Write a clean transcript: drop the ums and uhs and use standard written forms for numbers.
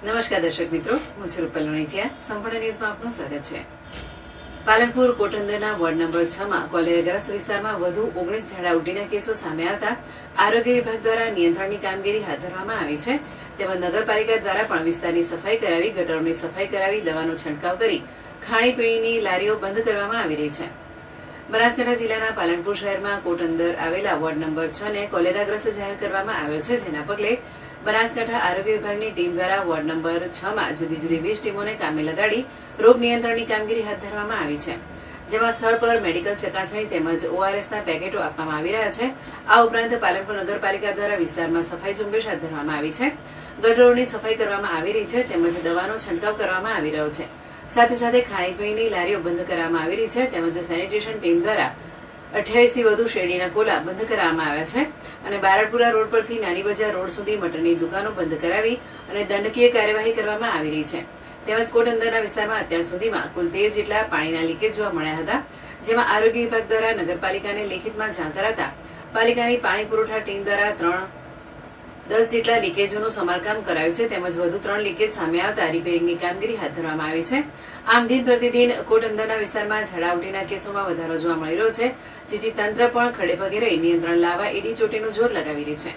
નમસ્કાર દર્શક મિત્રો, હું છું રૂપલ લોણીચિયા. સંપૂર્ણ ન્યૂઝમાં આપનું સ્વાગત છે. પાલનપુર કોટંદરના વોર્ડ નંબર 6 માં કોલેરાગ્રસ્ત વિસ્તારમાં વધુ 19 ઝાડા ઉલટીના કેસો સામે આવતા આરોગ્ય વિભાગ દ્વારા નિયંત્રણની કામગીરી હાથ ધરવામાં આવી છે. તેમજ નગરપાલિકા દ્વારા પણ વિસ્તારની સફાઈ કરાવી, ગટરોની સફાઈ કરાવી, દવાનો છંટકાવ કરી ખાણીપીણીની લારીઓ બંધ કરવામાં આવી રહી છે. બનાસકાંઠા જિલ્લાના પાલનપુર શહેરમાં કોટંદર આવેલા વોર્ડ નંબર 6 ને કોલેરાગ્રસ્ત જાહેર કરવામાં આવ્યો છે, જેના પગલે બનાસકાંઠા આરોગ્ય વિભાગની ટીમ દ્વારા વોર્ડ નંબર 6 માં જુદી જુદી 20 ટીમોને કામે લગાડી રોગ નિયંત્રણની કામગીરી હાથ ધરવામાં આવી છે, જેમાં સ્થળ પર મેડિકલ ચકાસણી તેમજ ORSના પેકેટો આપવામાં આવી રહ્યા છે. આ ઉપરાંત પાલનપુર નગરપાલિકા દ્વારા વિસ્તારમાં સફાઈ ઝુંબેશ હાથ ધરવામાં આવી છે. ગટરોની સફાઈ કરવામાં આવી રહી છે તેમજ દવાનો છંટકાવ કરવામાં આવી રહ્યો છે. સાથે સાથે ખાણીપીણીની લારીઓ બંધ કરવામાં આવી રહી છે તેમજ સેનિટેશન ટીમ દ્વારા 28 થી વધુ શેરડીના કોલા બંધ કરાવવામાં આવ્યા છે અને બારડપુરા રોડ પરથી નાની બજાર રોડ સુધી મટનની દુકાનો બંધ કરાવી અને દંડકીય કાર્યવાહી કરવામાં આવી રહી છે. તેમજ કોટંદરના વિસ્તારમાં અત્યાર સુધીમાં કુલ 13 જેટલા પાણીના લીકેજ જોવા મળ્યા હતા, જેમાં આરોગ્ય વિભાગ દ્વારા નગરપાલિકાને લેખિતમાં જાણ કરાતા પાલિકાની પાણી પુરવઠા ટીમ દ્વારા 10 જેટલા લીકેજોનું સમારકામ કરાયું છે તેમજ વધુ 3 લીકેજ સામે આવતા રિપેરિંગની કામગીરી હાથ ધરવામાં આવી છે. આમ દિન પ્રતિદિન કોટંદરના વિસ્તારમાં ઝાડા ઉલટીના કેસોમાં વધારો જોવા મળી રહ્યો છે, જેથી તંત્ર પણ ખડેપગે રહી નિયંત્રણ લાવવા એડી ચોટીનું જોર લગાવી રહ્યું છે.